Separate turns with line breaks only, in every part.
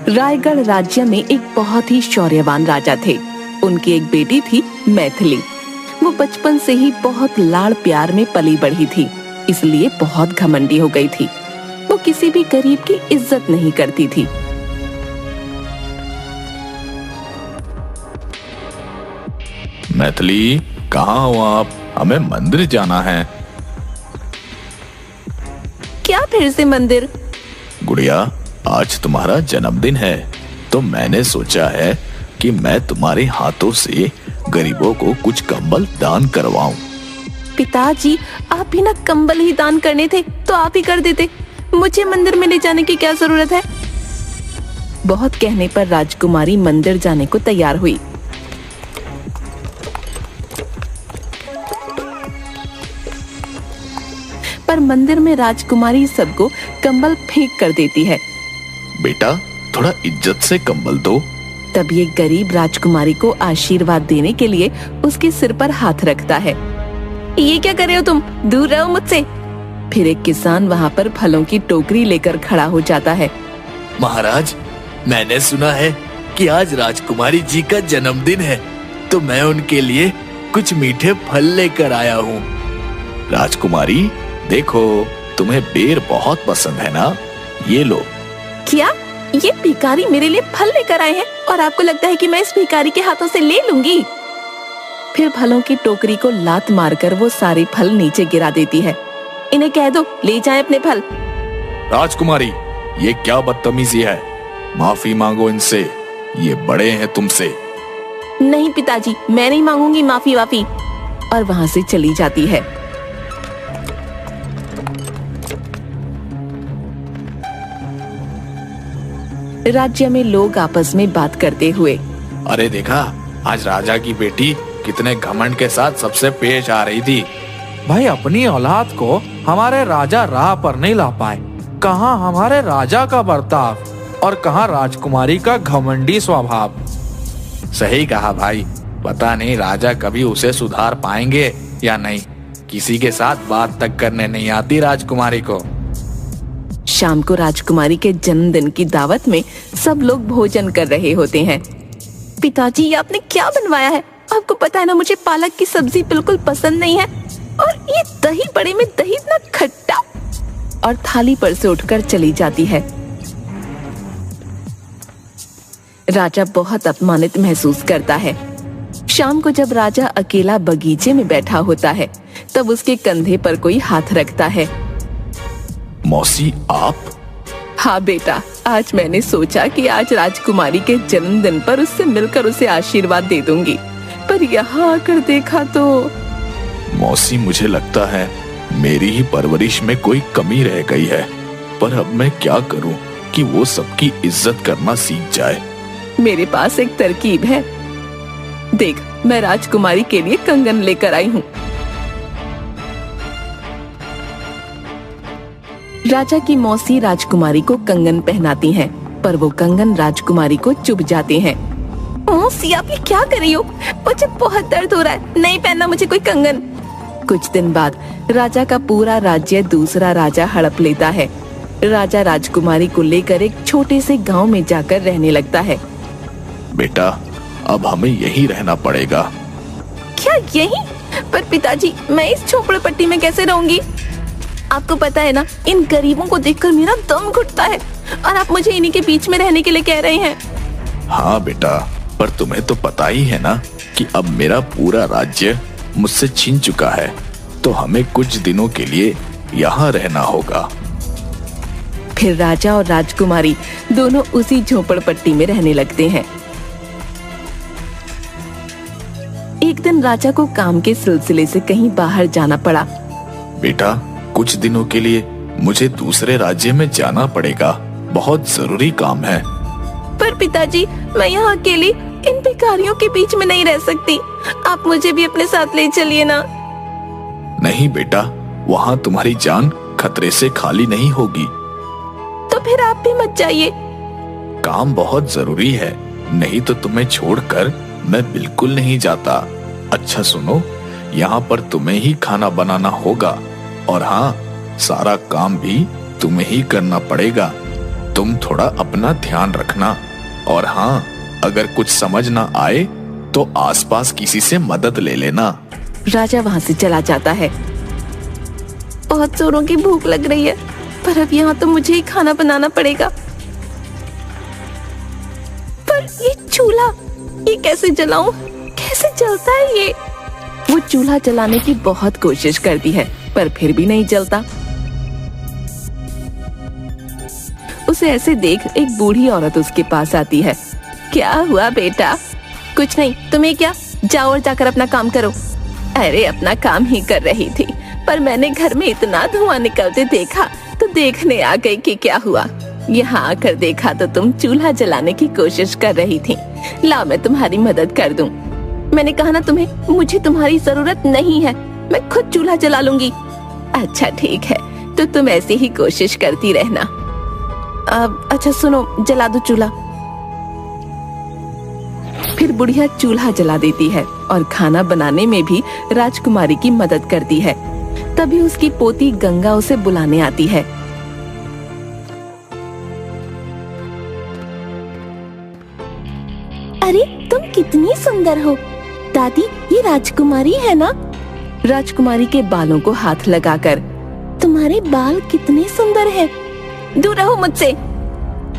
रायगढ़ राज्य में एक बहुत ही शौर्यवान राजा थे। उनकी एक बेटी थी मैथिली। वो बचपन से ही बहुत लाड़ प्यार में पली बढ़ी थी, इसलिए बहुत घमंडी हो गई थी। वो किसी भी गरीब की इज्जत नहीं करती थी।
मैथिली, कहाँ हो आप? हमें मंदिर जाना है।
क्या फिर से मंदिर?
गुड़िया, आज तुम्हारा जन्मदिन है, तो मैंने सोचा है कि मैं तुम्हारे हाथों से गरीबों को कुछ कंबल दान करवाऊं।
पिताजी, आप भी ना कंबल ही दान करने थे तो आप ही कर देते। मुझे मंदिर में ले जाने की क्या जरूरत है? बहुत कहने पर राजकुमारी मंदिर जाने को तैयार हुई। पर मंदिर में राजकुमारी सबको कंबल फेंक कर देती है।
बेटा, थोड़ा इज्जत से कंबल दो।
तब ये गरीब राजकुमारी को आशीर्वाद देने के लिए उसके सिर पर हाथ रखता है। ये क्या कर रहे हो तुम? दूर रहो मुझसे। फिर एक किसान वहाँ पर फलों की टोकरी लेकर खड़ा हो जाता है।
महाराज, मैंने सुना है कि आज राजकुमारी जी का जन्मदिन है, तो मैं उनके लिए कुछ मीठे फल लेकर आया हूँ।
राजकुमारी, देखो, तुम्हें बेर बहुत पसंद है ना? ये लो।
क्या ये भिखारी मेरे लिए फल लेकर आए हैं और आपको लगता है कि मैं इस भिखारी के हाथों से ले लूंगी? फिर फलों की टोकरी को लात मारकर वो सारे फल नीचे गिरा देती है। इन्हें कह दो ले जाएं अपने फल।
राजकुमारी, ये क्या बदतमीजी है? माफी मांगो इनसे, ये बड़े हैं तुमसे।
नहीं पिताजी, मैं नहीं मांगूंगी माफी वाफी। और वहाँ से चली जाती है। राज्य में लोग आपस में बात करते हुए,
अरे देखा, आज राजा की बेटी कितने घमंड के साथ सबसे पेश आ रही थी।
भाई, अपनी औलाद को हमारे राजा राह पर नहीं ला पाए। कहाँ हमारे राजा का बर्ताव और कहाँ राजकुमारी का घमंडी स्वभाव।
सही कहा भाई, पता नहीं राजा कभी उसे सुधार पाएंगे या नहीं। किसी के साथ बात तक करने नहीं आती राजकुमारी को।
शाम को राजकुमारी के जन्मदिन की दावत में सब लोग भोजन कर रहे होते हैं। पिताजी, ये आपने क्या बनवाया है? आपको पता है ना, मुझे पालक की सब्जी बिल्कुल पसंद नहीं है। और ये दही बड़े में दही इतना खट्टा। और थाली पर से उठकर चली जाती है। राजा बहुत अपमानित महसूस करता है। शाम को जब राजा अकेला बगीचे में बैठा होता है, तब उसके कंधे पर कोई हाथ रखता है।
मौसी, आप?
हाँ बेटा, आज मैंने सोचा कि आज राजकुमारी के जन्मदिन पर उससे मिलकर उसे आशीर्वाद दे दूंगी, पर यहाँ आकर देखा तो।
मौसी, मुझे लगता है मेरी ही परवरिश में कोई कमी रह गई है, पर अब मैं क्या करूं कि वो सबकी इज्जत करना सीख जाए।
मेरे पास एक तरकीब है। देख, मैं राजकुमारी के लिए कंगन लेकर आई हूँ। राजा की मौसी राजकुमारी को कंगन पहनाती हैं, पर वो कंगन राजकुमारी को चुभ जाते हैं। मौसी, आप ये क्या कर रही हो? मुझे बहुत दर्द हो रहा है, नहीं पहनना मुझे कोई कंगन। कुछ दिन बाद राजा का पूरा राज्य दूसरा राजा हड़प लेता है। राजा राजकुमारी को लेकर एक छोटे से गांव में जाकर रहने लगता है।
बेटा, अब हमें यहीं रहना पड़ेगा।
क्या यहीं? पर पिताजी, मैं इस झोपड़पट्टी में कैसे रहूंगी? आपको पता है ना, इन गरीबों को देखकर मेरा दम घुटता है, और आप मुझे इन्हीं के बीच में रहने के लिए कह रहे हैं।
हाँ बेटा, पर तुम्हें तो पता ही है ना कि अब मेरा पूरा राज्य मुझसे छीन चुका है, तो हमें कुछ दिनों के लिए यहाँ रहना होगा।
फिर राजा और राजकुमारी दोनों उसी झोपड़पट्टी में रहने लगते हैं। एक दिन राजा को काम के सिलसिले से कहीं बाहर जाना पड़ा।
बेटा, कुछ दिनों के लिए मुझे दूसरे राज्य में जाना पड़ेगा, बहुत जरूरी काम है।
पर पिताजी, मैं यहाँ अकेली इन भिखारियों के बीच में नहीं रह सकती। आप मुझे भी अपने साथ ले चलिए ना।
नहीं बेटा, वहाँ तुम्हारी जान खतरे से खाली नहीं होगी।
तो फिर आप भी मत जाइए।
काम बहुत जरूरी है, नहीं तो तुम्हें छोड़कर मैं बिल्कुल नहीं जाता। अच्छा सुनो, यहाँ पर तुम्हें ही खाना बनाना होगा, और हाँ, सारा काम भी तुम्हें ही करना पड़ेगा। तुम थोड़ा अपना ध्यान रखना, और हाँ, अगर कुछ समझ ना आए तो आसपास किसी से मदद ले लेना।
राजा वहाँ से चला जाता है। बहुत जोरों की भूख लग रही है, पर अब यहाँ तो मुझे ही खाना बनाना पड़ेगा। पर ये चूल्हा, ये कैसे जलाऊं? कैसे जलता है ये? वो चूल्हा जलाने की बहुत कोशिश करती है, पर फिर भी नहीं जलता। उसे ऐसे देख एक बूढ़ी औरत उसके पास आती है। क्या हुआ बेटा? कुछ नहीं, तुम्हें क्या? जाओ और जाकर अपना काम करो। अरे अपना काम ही कर रही थी, पर मैंने घर में इतना धुआं निकलते देखा तो देखने आ गई कि क्या हुआ। यहाँ आकर देखा तो तुम चूल्हा जलाने की कोशिश कर रही थी। लाओ मैं तुम्हारी मदद कर दूं। मैंने कहा ना तुम्हें, मुझे तुम्हारी जरूरत नहीं है, मैं खुद चूल्हा जला लूंगी। अच्छा ठीक है, तो तुम ऐसी ही कोशिश करती रहना। अब अच्छा सुनो, जला दो चूल्हा। फिर बुढ़िया चूल्हा जला देती है और खाना बनाने में भी राजकुमारी की मदद करती है। तभी उसकी पोती गंगा उसे बुलाने आती है। अरे तुम कितनी सुंदर हो दादी, ये राजकुमारी है ना? राजकुमारी के बालों को हाथ लगाकर, तुम्हारे बाल कितने सुंदर हैं। दूर रहो मुझसे।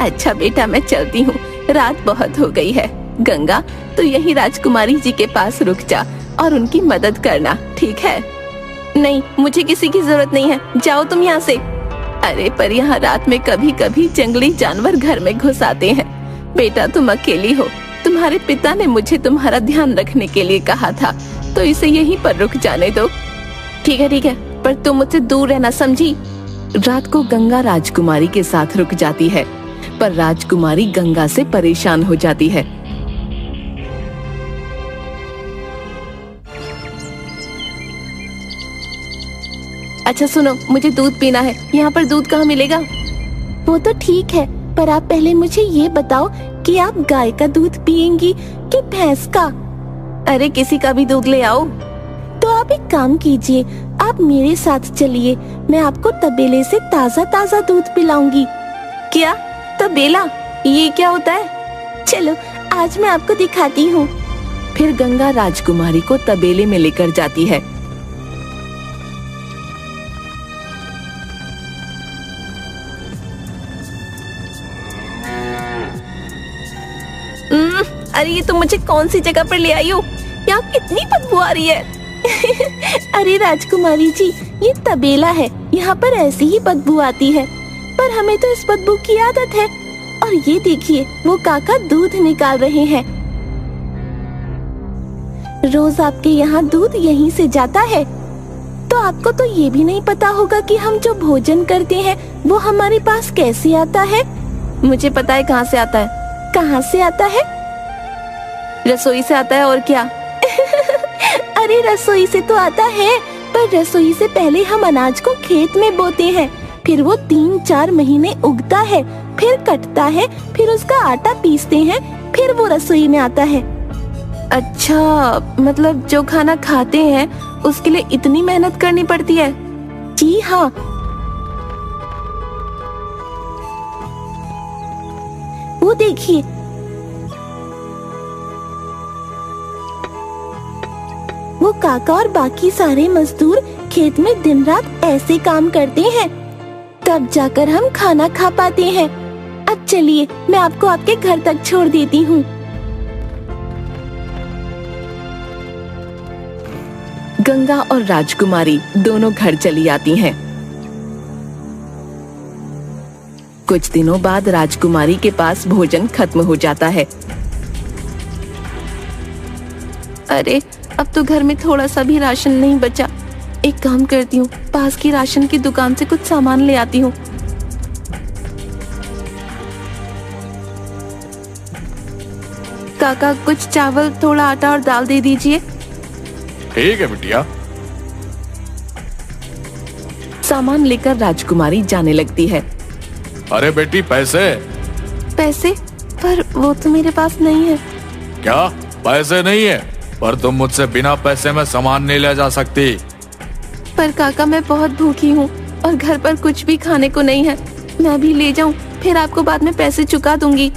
अच्छा बेटा मैं चलती हूँ, रात बहुत हो गई है। गंगा तो यही राजकुमारी जी के पास रुक जा और उनकी मदद करना, ठीक है? नहीं, मुझे किसी की जरूरत नहीं है, जाओ तुम यहाँ से। अरे पर यहाँ रात में कभी कभी जंगली जानवर घर में घुस आते हैं। बेटा तुम अकेली हो, तुम्हारे पिता ने मुझे तुम्हारा ध्यान रखने के लिए कहा था, तो इसे यहीं पर रुक जाने दो। ठीक है, पर तुम मुझसे दूर रहना, समझी? रात को गंगा राजकुमारी के साथ रुक जाती है, पर राजकुमारी गंगा से परेशान हो जाती है। अच्छा सुनो, मुझे दूध पीना है। यहाँ पर दूध कहाँ मिलेगा? वो तो ठीक है, पर आप पहले मुझे ये बताओ कि आप गाय का दूध पिएंगी कि भैंस का? अरे किसी का भी दूध ले आओ। तो आप एक काम कीजिए, आप मेरे साथ चलिए, मैं आपको तबेले से ताज़ा ताज़ा दूध पिलाऊंगी। क्या तबेला? ये क्या होता है? चलो आज मैं आपको दिखाती हूँ। फिर गंगा राजकुमारी को तबेले में लेकर जाती है। अरे ये तुम मुझे कौन सी जगह पर ले आई हो? यहाँ कितनी बदबू आ रही है। अरे राजकुमारी जी, ये तबेला है, यहाँ पर ऐसी ही बदबू आती है, पर हमें तो इस बदबू की आदत है। और ये देखिए, वो काका दूध निकाल रहे हैं। रोज आपके यहाँ दूध यहीं से जाता है, तो आपको तो ये भी नहीं पता होगा कि हम जो भोजन करते हैं वो हमारे पास कैसे आता है। मुझे पता है कहाँ से आता है। कहाँ से आता है? रसोई से आता है, और क्या? अरे रसोई से तो आता है, पर रसोई से पहले हम अनाज को खेत में बोते हैं, फिर वो 3-4 महीने उगता है, फिर कटता है, फिर उसका आटा पीसते हैं, फिर वो रसोई में आता है। अच्छा, मतलब जो खाना खाते हैं उसके लिए इतनी मेहनत करनी पड़ती है? जी हाँ। वो देखिए, वो काका और बाकी सारे मजदूर खेत में दिन रात ऐसे काम करते हैं, तब जाकर हम खाना खा पाते हैं। अब चलिए, मैं आपको आपके घर तक छोड़ देती हूँ। गंगा और राजकुमारी दोनों घर चली आती हैं। कुछ दिनों बाद राजकुमारी के पास भोजन खत्म हो जाता है। अरे अब तो घर में थोड़ा सा भी राशन नहीं बचा। एक काम करती हूँ, पास की राशन की दुकान से कुछ सामान ले आती हूँ। काका कुछ चावल, थोड़ा आटा और दाल दे दीजिए।
ठीक है बिटिया।
सामान लेकर राजकुमारी जाने लगती है।
अरे बेटी पैसे?
पैसे? पर वो तो मेरे पास नहीं है।
क्या पैसे नहीं है? पर तुम मुझसे बिना पैसे में सामान नहीं ले जा सकती।
पर काका मैं बहुत भूखी हूँ और घर पर कुछ भी खाने को नहीं है। मैं भी ले जाऊँ? फिर आपको बाद में पैसे चुका दूंगी।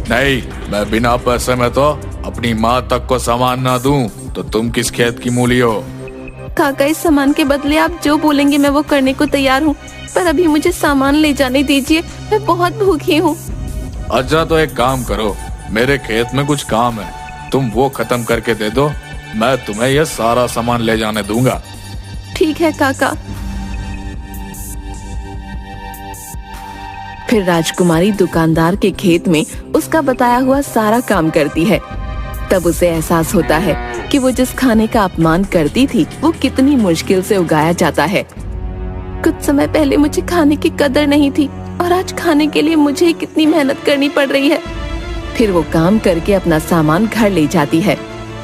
नहीं, मैं बिना पैसे में तो अपनी माँ तक को सामान ना दूं, तो तुम किस खेत की मूली हो?
काका, इस सामान के बदले आप जो बोलेंगे मैं वो करने को तैयार हूँ, पर अभी मुझे सामान ले जाने दीजिए, मैं बहुत भूखी हूँ।
अच्छा तो एक काम करो, मेरे खेत में कुछ काम है, तुम वो खत्म करके दे दो, मैं तुम्हें ये सारा सामान ले जाने दूंगा।
ठीक है काका। फिर राजकुमारी दुकानदार के खेत में उसका बताया हुआ सारा काम करती है। तब उसे एहसास होता है कि वो जिस खाने का अपमान करती थी वो कितनी मुश्किल से उगाया जाता है। कुछ समय पहले मुझे खाने की कदर नहीं थी और आज खाने के लिए मुझे कितनी मेहनत करनी पड़ रही है। फिर वो काम करके अपना सामान घर ले जाती है।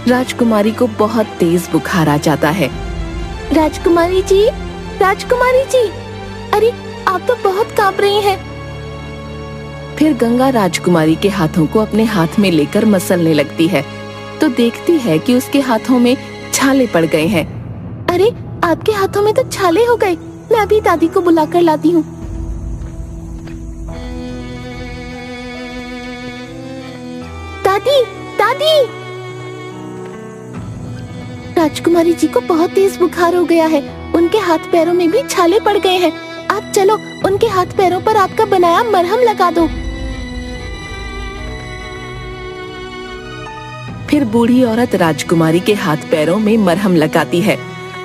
राजकुमारी को बहुत तेज बुखार आ जाता है। राजकुमारी जी, राजकुमारी जी, अरे आप तो बहुत कांप रही हैं। फिर गंगा राजकुमारी के हाथों को अपने हाथ में लेकर मसलने लगती है तो देखती है कि उसके हाथों में छाले पड़ गए हैं। अरे आपके हाथों में तो छाले हो गए, मैं अभी दादी को बुलाकर लाती हूँ। दादी, दादी! राजकुमारी जी को बहुत तेज बुखार हो गया है, उनके हाथ पैरों में भी छाले पड़ गए हैं। आप चलो उनके हाथ पैरों पर आपका बनाया मरहम लगा दो। फिर बूढ़ी औरत राजकुमारी के हाथ पैरों में मरहम लगाती है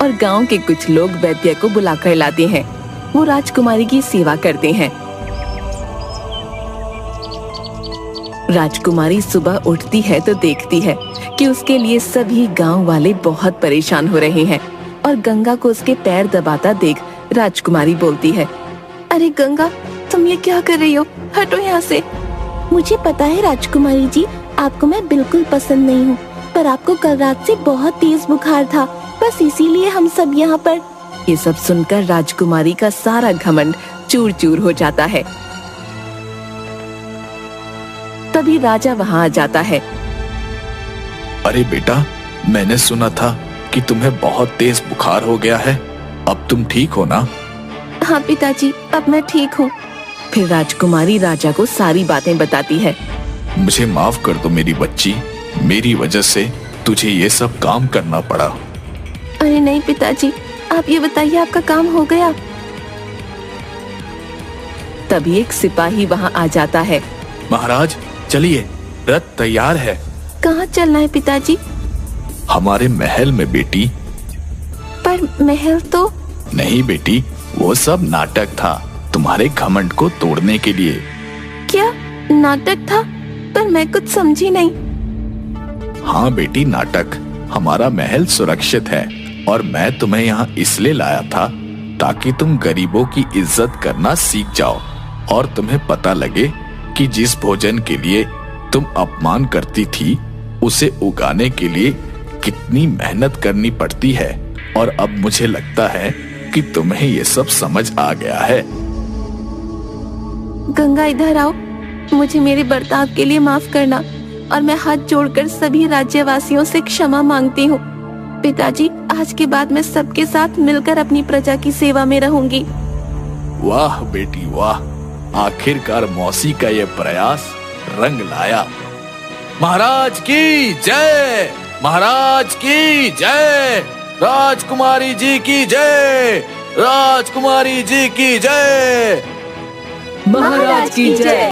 और गांव के कुछ लोग वैद्य को बुलाकर लाते हैं। वो राजकुमारी की सेवा करते हैं। राजकुमारी सुबह उठती है तो देखती है कि उसके लिए सभी गांव वाले बहुत परेशान हो रहे हैं और गंगा को उसके पैर दबाता देख राजकुमारी बोलती है, अरे गंगा, तुम ये क्या कर रही हो? हटो यहाँ से। मुझे पता है राजकुमारी जी, आपको मैं बिल्कुल पसंद नहीं हूँ, पर आपको कल रात से बहुत तेज बुखार था, बस इसीलिए हम सब यहाँ पर। ये सब सुनकर राजकुमारी का सारा घमंड चूर चूर हो जाता है। तभी राजा वहाँ आ जाता है।
अरे बेटा, मैंने सुना था कि तुम्हें बहुत तेज बुखार हो गया है, अब तुम ठीक हो ना?
हाँ पिताजी, अब मैं ठीक हूँ। फिर राजकुमारी राजा को सारी बातें बताती है।
मुझे माफ कर दो मेरी बच्ची, मेरी वजह से तुझे ये सब काम करना पड़ा।
अरे नहीं पिताजी, आप ये बताइए आपका काम हो गया? तभी एक सिपाही वहाँ आ जाता है।
महाराज चलिए, रथ तैयार है।
कहाँ चलना है पिताजी?
हमारे महल में बेटी।
पर महल तो।
नहीं बेटी, वो सब नाटक था, तुम्हारे घमंड को तोड़ने के लिए।
क्या नाटक था? पर मैं कुछ समझी नहीं।
हाँ बेटी, नाटक। हमारा महल सुरक्षित है और मैं तुम्हें यहाँ इसलिए लाया था ताकि तुम गरीबों की इज्जत करना सीख जाओ और तुम्हें पता लगे कि जिस भोजन के लिए तुम अपमान करती थी उसे उगाने के लिए कितनी मेहनत करनी पड़ती है। और अब मुझे लगता है कि तुम्हें ये सब समझ आ गया है।
गंगा इधर आओ, मुझे मेरे बर्ताव के लिए माफ करना और मैं हाथ जोड़कर सभी राज्यवासियों से क्षमा मांगती हूँ। पिताजी, आज के बाद मैं सबके साथ मिलकर अपनी प्रजा की सेवा में रहूंगी।
वाह बेटी वाह, आखिरकार मौसी का ये प्रयास रंग लाया।
महाराज की जय, महाराज की जय, राजकुमारी जी की जय, राजकुमारी जी की जय,
महाराज की जय।